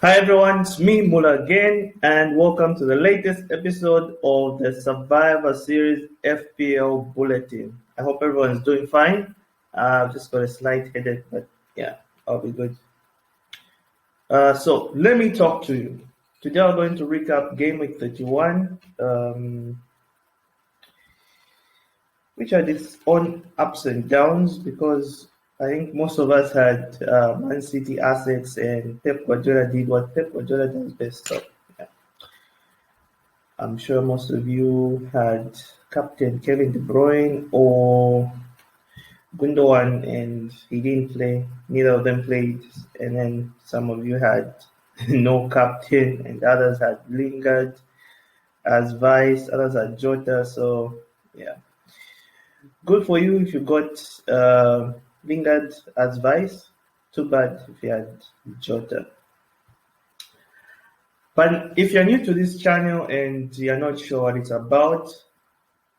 Hi everyone, it's me Mula again, and welcome to the latest episode of the Survivor Series FPL Bulletin. I hope everyone is doing fine. I've just got a slight headache, but yeah, I'll be good. So let me talk to you. Today I'm going to recap Game Week 31, which had its own ups and downs because I think most of us had Man City assets, and Pep Guardiola did what Pep Guardiola does best. So yeah. I'm sure most of you had Captain Kevin De Bruyne or Gundogan, and he didn't play. Neither of them played. And then some of you had no captain, and others had Lingard as vice, others had Jota. So, yeah. Good for you if you got Lingard as vice. Too bad if you had Jota. But if you're new to this channel and you're not sure what it's about,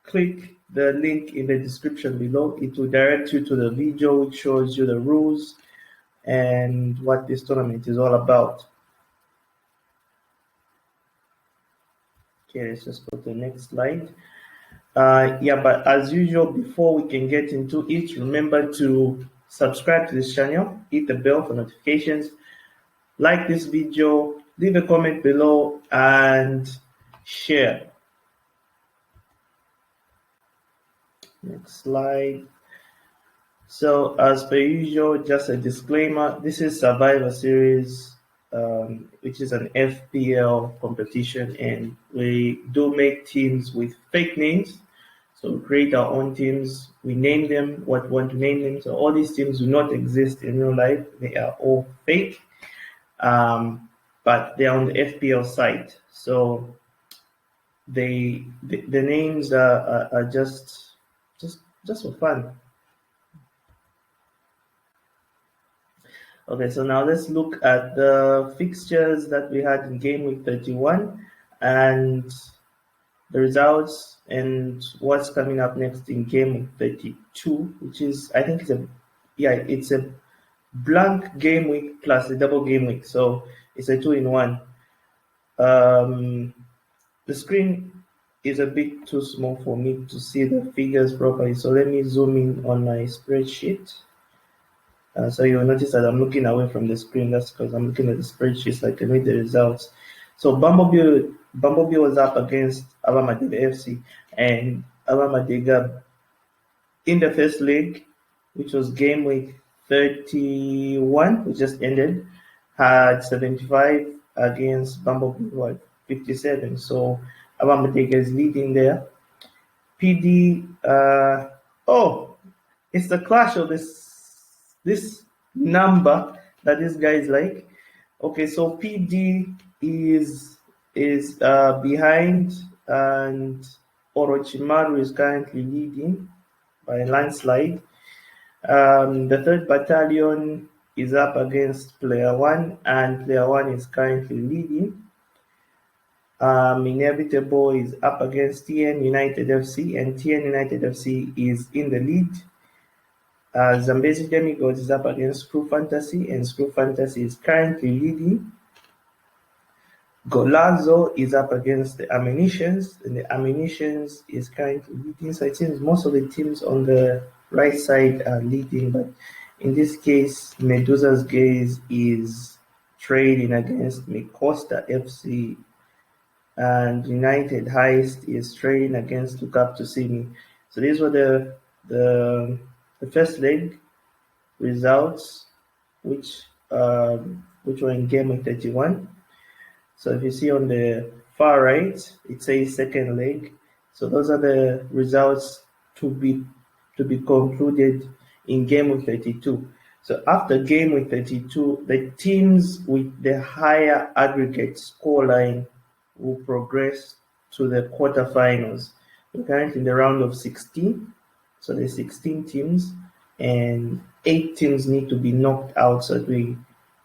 click the link in the description below. It will direct you to the video which shows you the rules and what this tournament is all about. Okay, let's just go to the next slide. Yeah, but as usual, before we can get into it, remember to subscribe to this channel, hit the bell for notifications, like this video, leave a comment below, and share. Next slide. So, as per usual, just a disclaimer, this is Survivor Series, which is an FPL competition, and we do make teams with fake names. So we create our own teams, we name them what we want to name them. So all these teams do not exist in real life, they are all fake, but they're on the FPL site. So the names are just for fun. Okay, so now let's look at the fixtures that we had in Game Week 31 and the results and what's coming up next in Game Week 32, which is, I think it's a blank game week plus a double game week. So it's a 2-in-1. The screen is a bit too small for me to see the figures properly. So let me zoom in on my spreadsheet. So you'll notice that I'm looking away from the screen. That's because I'm looking at the spreadsheet so I can read the results. So Bumblebee was up against Abamadega FC, and Abamadega in the first leg, which was game week 31, which just ended, had 75 against Bumblebee who had 57. So Abamadega is leading there. PD, it's the clash of this number that this guy is like. Okay, so PD is behind, and Orochimaru is currently leading by a landslide. The third battalion is up against player one, and player one is currently leading. Inevitable is up against TN United FC, and TN United FC is in the lead. Zambezi Demigods is up against Screw Fantasy, and Screw Fantasy is currently leading. Golazo is up against the Ammunitions, and the Ammunitions is currently leading. So it seems most of the teams on the right side are leading, but in this case, Medusa's Gaze is trading against Micosta FC, and United Heist is trading against Look Up to See Me. So these were the first leg results, which were in Game Week 31. So if you see on the far right, it says second leg. So those are the results to be concluded in Game Week 32. So after Game Week 32, the teams with the higher aggregate scoreline will progress to the quarterfinals. We're currently in the round of 16. So there's 16 teams, and 8 teams need to be knocked out, so that we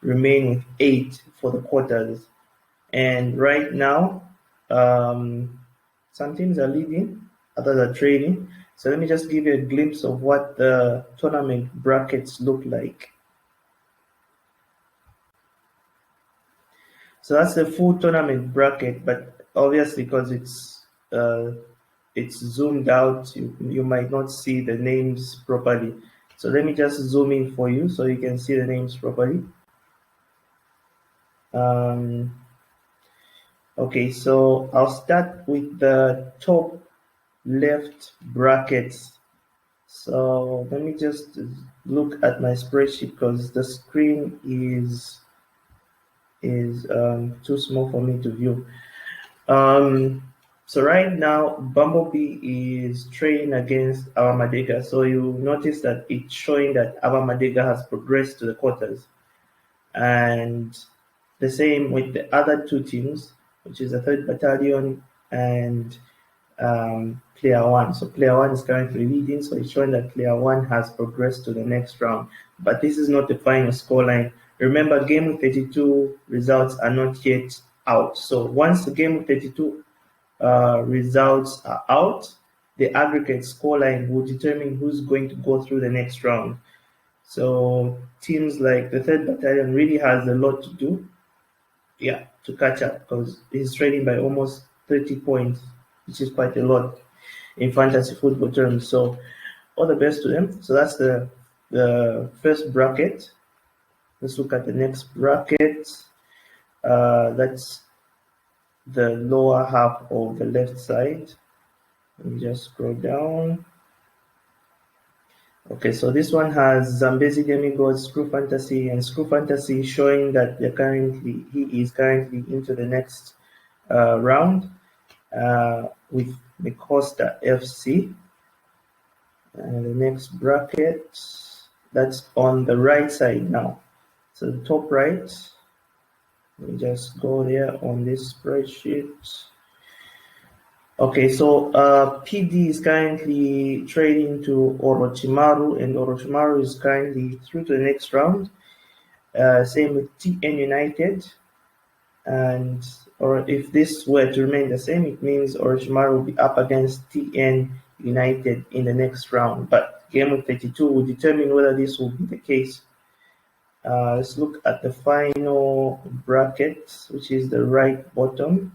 remain with 8 for the quarters. And right now, some teams are leading, others are trailing. So let me just give you a glimpse of what the tournament brackets look like. So that's the full tournament bracket, but obviously because it's zoomed out, you might not see the names properly. So let me just zoom in for you so you can see the names properly. Okay, so I'll start with the top left brackets. So let me just look at my spreadsheet because the screen is too small for me to view. So right now, Bumblebee is trading against Abamadega. So you notice that it's showing that Abamadega has progressed to the quarters. And the same with the other two teams, which is the 3rd Battalion and Player 1. So Player 1 is currently leading, so it's showing that Player 1 has progressed to the next round. But this is not the final scoreline. Remember, Game Week 32 results are not yet out. So once the Game Week 32 results are out, the aggregate scoreline will determine who's going to go through the next round. So teams like the 3rd Battalion really has a lot to do, to catch up because he's trading by almost 30 points, which is quite a lot in fantasy football terms. So all the best to them. So that's the first bracket. Let's look at the next bracket. That's the lower half of the left side. Let me just scroll down. Okay, so this one has Zambezi Demigods, Screw Fantasy, and Screw Fantasy showing that he is currently into the next round with the Costa FC. And the next bracket, that's on the right side now. So the top right, let me just go there on this spreadsheet. Okay, so PD is currently trading to Orochimaru, and Orochimaru is currently through to the next round. Same with TN United, or if this were to remain the same, it means Orochimaru will be up against TN United in the next round. But Game Week 32 will determine whether this will be the case. Let's look at the final bracket, which is the right bottom.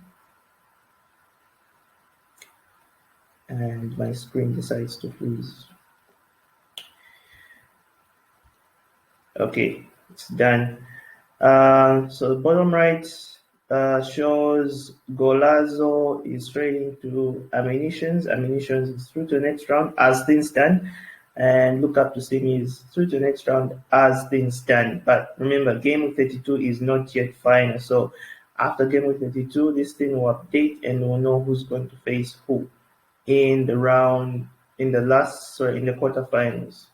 And my screen decides to freeze. Okay, it's done. So the bottom right shows Golazo is trading to Ammunitions. Ammunitions is through to the next round as things stand. And Look Up to Simi is through to the next round as things stand. But remember, Game Week 32 is not yet final. So after Game Week 32, this thing will update and we'll know who's going to face who in the quarterfinals.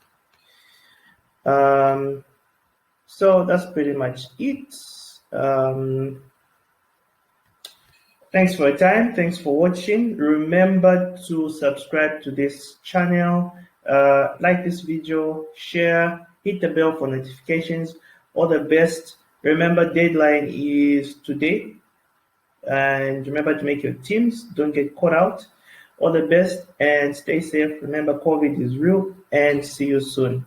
So that's pretty much it. Thanks for your time. Thanks for watching. Remember to subscribe to this channel, like this video, share, hit the bell for notifications. All the best. Remember, deadline is today. And remember to make your teams. Don't get caught out. All the best and stay safe. Remember, COVID is real, and see you soon.